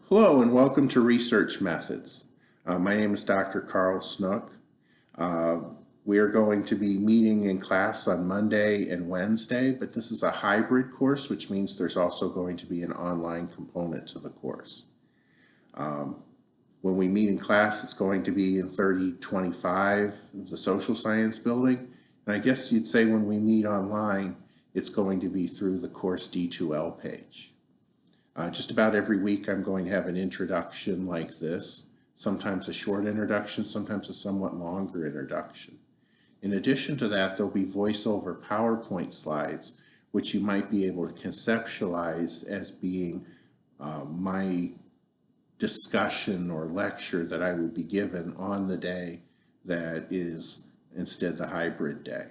Hello and welcome to Research Methods. My name is Dr. Carl Snook. Uh, we are going to be meeting in class on Monday and Wednesday, but this is a hybrid course, which means there's also going to be an online component to the course. When we meet in class, it's going to be in 3025, the social science building. And I guess you'd say when we meet online, it's going to be through the course D2L page. Just about every week I'm going to have an introduction like this, sometimes a short introduction, sometimes a somewhat longer introduction. In addition to that, there'll be voiceover PowerPoint slides, which you might be able to conceptualize as being my discussion or lecture that I would be given on the day that is instead the hybrid day.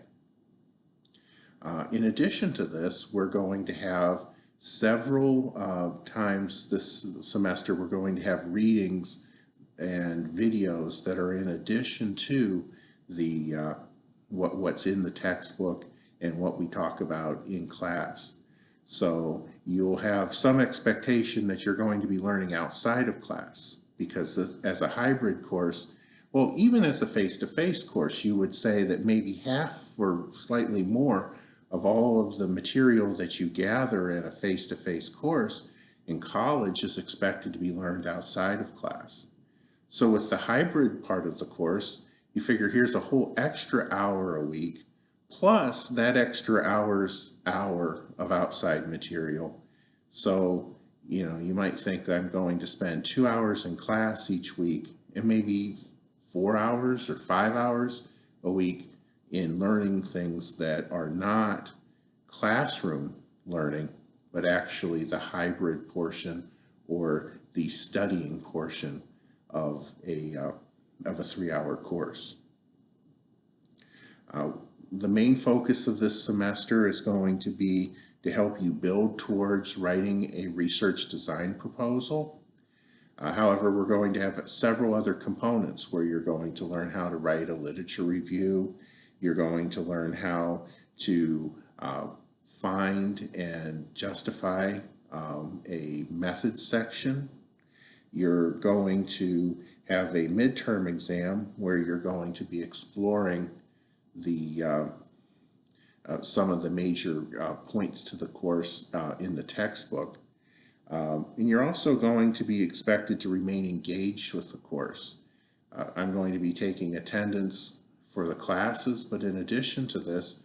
In addition to this, we're going to have several times this semester, we're going to have readings and videos that are in addition to the what's in the textbook and what we talk about in class. So you'll have some expectation that you're going to be learning outside of class, because as a hybrid course, well, even as a face-to-face course, you would say that maybe half or slightly more of all of the material that you gather in a face-to-face course in college is expected to be learned outside of class. So with the hybrid part of the course, you figure here's a whole extra hour a week, plus that extra hour of outside material. So, you might think that I'm going to spend 2 hours in class each week and maybe 4 hours or 5 hours a week in learning things that are not classroom learning, but actually the hybrid portion or the studying portion of a 3-hour course. The main focus of this semester is going to be to help you build towards writing a research design proposal. However, we're going to have several other components where you're going to learn how to write a literature review. You're going to learn how to find and justify a methods section. You're going to have a midterm exam where you're going to be exploring the some of the major points to the course in the textbook. And you're also going to be expected to remain engaged with the course. I'm going to be taking attendance for the classes, but in addition to this,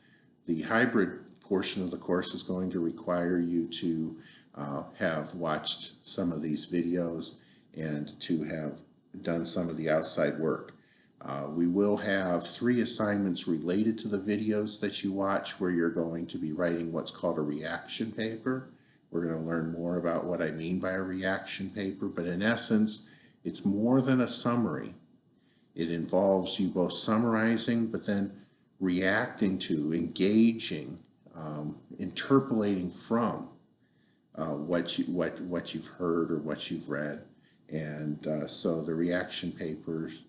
the hybrid portion of the course is going to require you to have watched some of these videos and to have done some of the outside work. We will have 3 assignments related to the videos that you watch where you're going to be writing what's called a reaction paper. We're going to learn more about what I mean by a reaction paper, but in essence, it's more than a summary. It involves you both summarizing, but then reacting to, engaging, interpolating from what you've heard or what you've read. And so the reaction papers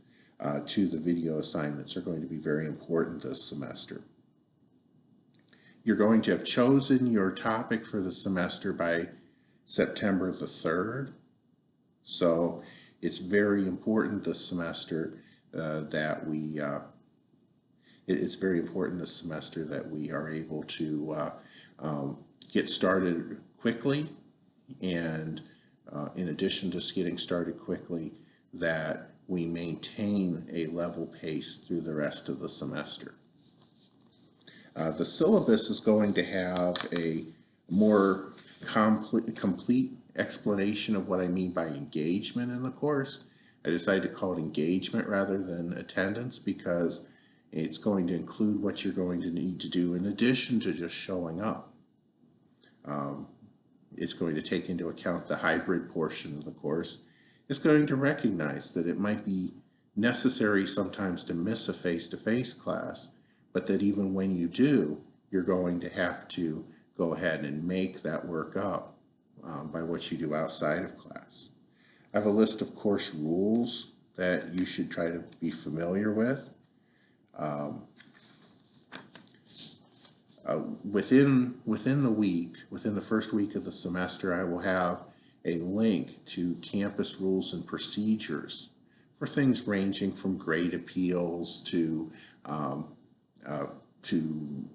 to the video assignments are going to be very important this semester. You're going to have chosen your topic for the semester by September the 3rd. So it's very important this semester that we are able to get started quickly, and in addition to getting started quickly, that we maintain a level pace through the rest of the semester. The syllabus is going to have a more complete explanation of what I mean by engagement in the course. I decided to call it engagement rather than attendance because it's going to include what you're going to need to do in addition to just showing up. It's going to take into account the hybrid portion of the course. It's going to recognize that it might be necessary sometimes to miss a face-to-face class, but that even when you do, you're going to have to go ahead and make that work up by what you do outside of class. I have a list of course rules that you should try to be familiar with. Within the first week of the semester, I will have a link to campus rules and procedures for things ranging from grade appeals um, uh, to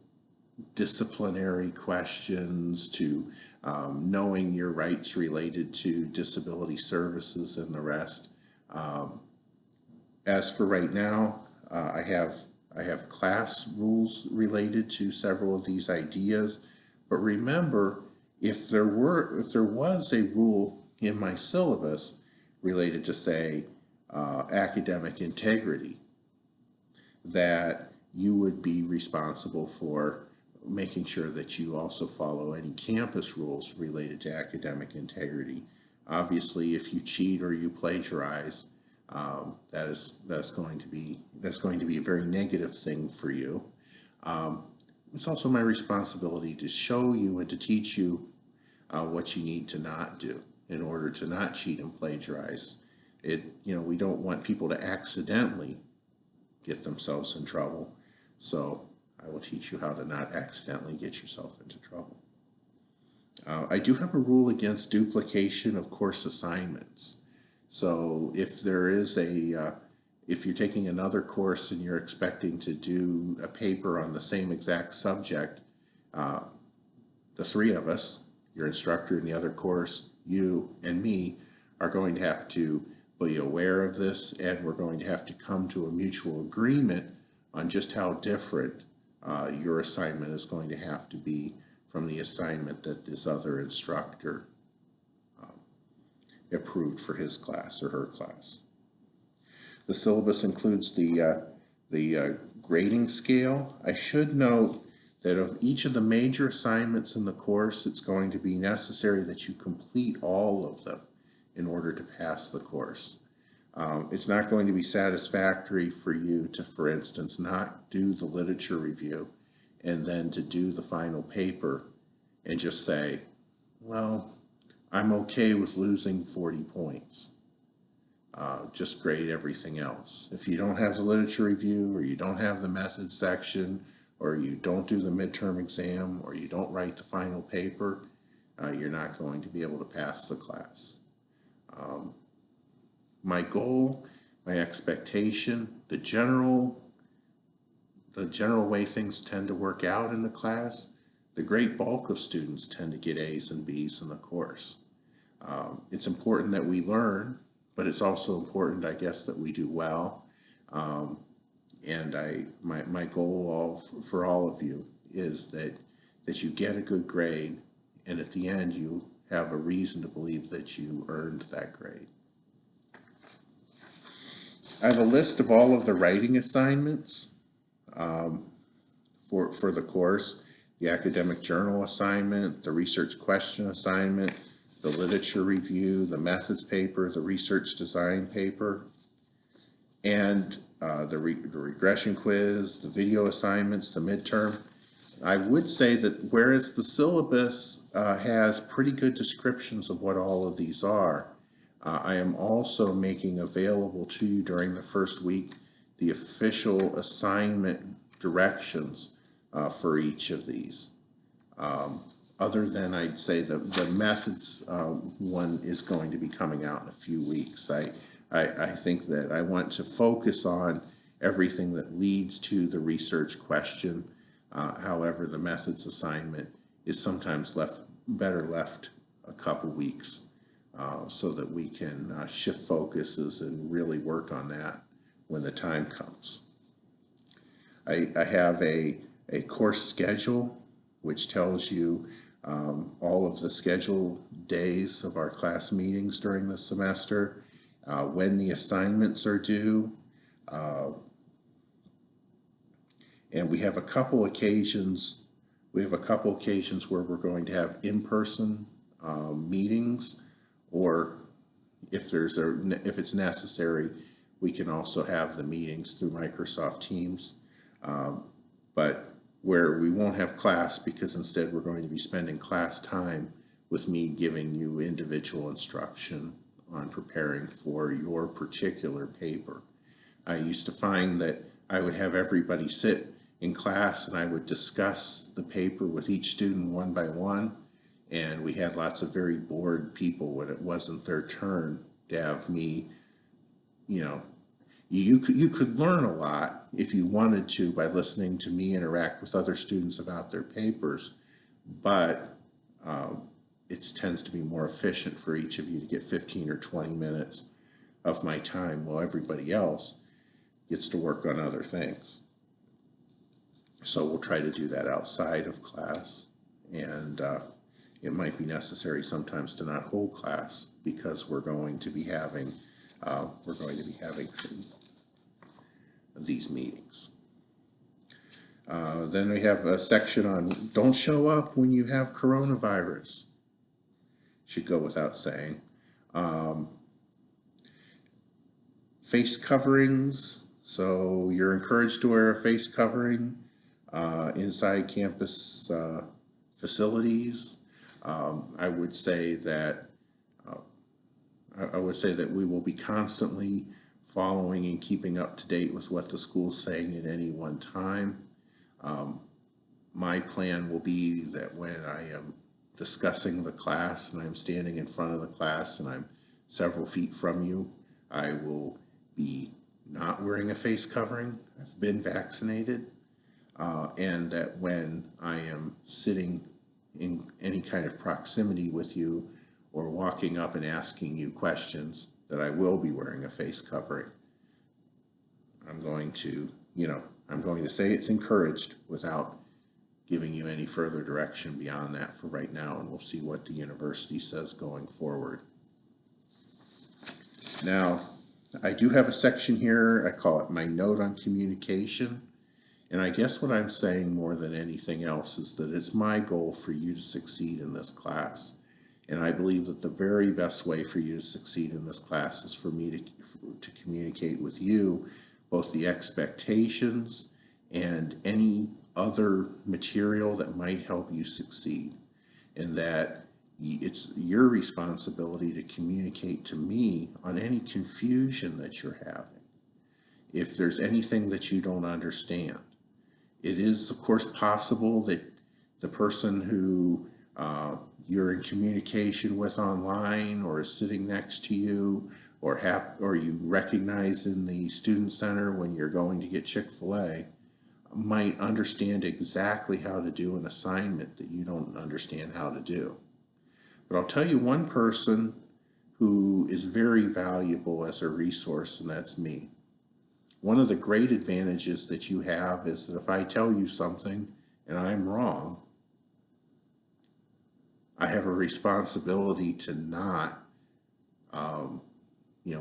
disciplinary questions to knowing your rights related to disability services and the rest. Um, as for right now, I have class rules related to several of these ideas, but remember, if there was a rule in my syllabus related to, say, academic integrity, that you would be responsible for making sure that you also follow any campus rules related to academic integrity. Obviously, if you cheat or you plagiarize, that's going to be a very negative thing for you. It's also my responsibility to show you and to teach you what you need to not do in order to not cheat and plagiarize. We don't want people to accidentally get themselves in trouble. So I will teach you how to not accidentally get yourself into trouble. I do have a rule against duplication of course assignments. So if if you're taking another course and you're expecting to do a paper on the same exact subject, the three of us, your instructor in the other course, you and me, are going to have to be aware of this, and we're going to have to come to a mutual agreement on just how different your assignment is going to have to be from the assignment that this other instructor approved for his class or her class. The syllabus includes the grading scale. I should note that of each of the major assignments in the course, it's going to be necessary that you complete all of them in order to pass the course. It's not going to be satisfactory for you to, for instance, not do the literature review and then to do the final paper and just say, well, I'm okay with losing 40 points. Just grade everything else. If you don't have the literature review, or you don't have the methods section, or you don't do the midterm exam, or you don't write the final paper, you're not going to be able to pass the class. My goal, my expectation, the general way things tend to work out in the class, the great bulk of students tend to get A's and B's in the course. It's important that we learn, but it's also important, I guess, that we do well. And my goal for all of you is that you get a good grade, and at the end you have a reason to believe that you earned that grade. I have a list of all of the writing assignments for the course: the academic journal assignment, the research question assignment, the literature review, the methods paper, the research design paper, and the regression quiz, the video assignments, the midterm. I would say that whereas the syllabus has pretty good descriptions of what all of these are, I am also making available to you during the first week the official assignment directions for each of these. Other than, I'd say, the methods one is going to be coming out in a few weeks. I think that I want to focus on everything that leads to the research question. However, the methods assignment is sometimes better left a couple weeks so that we can shift focuses and really work on that when the time comes. I have a course schedule which tells you all of the scheduled days of our class meetings during the semester, when the assignments are due, and we have a couple occasions where we're going to have in-person meetings, or if it's necessary, we can also have the meetings through Microsoft Teams. But where we won't have class, because instead we're going to be spending class time with me giving you individual instruction on preparing for your particular paper. I used to find that I would have everybody sit in class and I would discuss the paper with each student one by one, And we had lots of very bored people when it wasn't their turn to have me, you know, you could learn a lot if you wanted to by listening to me interact with other students about their papers, but it tends to be more efficient for each of you to get 15 or 20 minutes of my time while everybody else gets to work on other things. So we'll try to do that outside of class, and it might be necessary sometimes to not hold class because we're going to be having these meetings. Then we have a section on don't show up when you have coronavirus. Should go without saying. Face coverings. So you're encouraged to wear a face covering inside campus facilities. I would say that we will be constantly following and keeping up to date with what the school's saying at any one time. My plan will be that when I am discussing the class and I'm standing in front of the class and I'm several feet from you, I will be not wearing a face covering. I've been vaccinated. And that when I am sitting in any kind of proximity with you or walking up and asking you questions, that I will be wearing a face covering. I'm going to say it's encouraged without giving you any further direction beyond that for right now, and we'll see what the university says going forward. Now, I do have a section here, I call it my note on communication, and I guess what I'm saying more than anything else is that it's my goal for you to succeed in this class. And I believe that the very best way for you to succeed in this class is for me to communicate with you both the expectations and any other material that might help you succeed. And that it's your responsibility to communicate to me on any confusion that you're having. If there's anything that you don't understand, it is of course possible that the person who you're in communication with online or is sitting next to you or you recognize in the student center when you're going to get Chick-fil-A might understand exactly how to do an assignment that you don't understand how to do. But I'll tell you one person who is very valuable as a resource, and that's me. One of the great advantages that you have is that if I tell you something and I'm wrong, I have a responsibility to not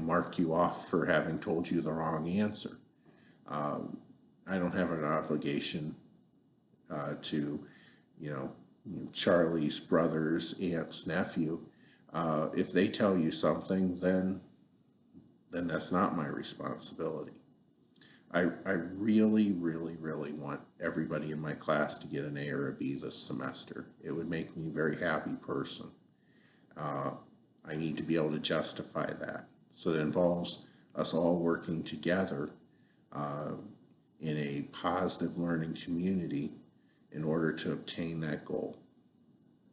mark you off for having told you the wrong answer. I don't have an obligation to Charlie's brother's aunt's nephew. If they tell you something, then that's not my responsibility. I really, really, really want everybody in my class to get an A or a B this semester. It would make me a very happy person. I need to be able to justify that. So it involves us all working together in a positive learning community in order to obtain that goal.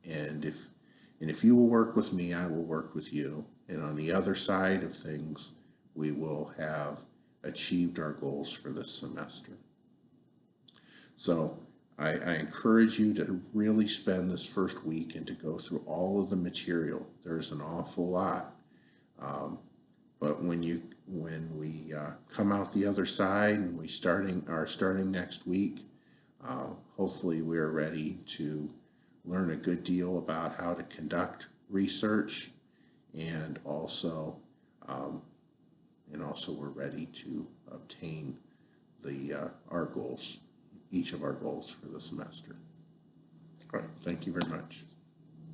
And if you will work with me, I will work with you. And on the other side of things, we will have achieved our goals for this semester. So I encourage you to really spend this first week and to go through all of the material. There's an awful lot. But when we come out the other side and we are starting next week, hopefully we're ready to learn a good deal about how to conduct research, and also we're ready to obtain our goals, each of our goals for the semester. All right, thank you very much.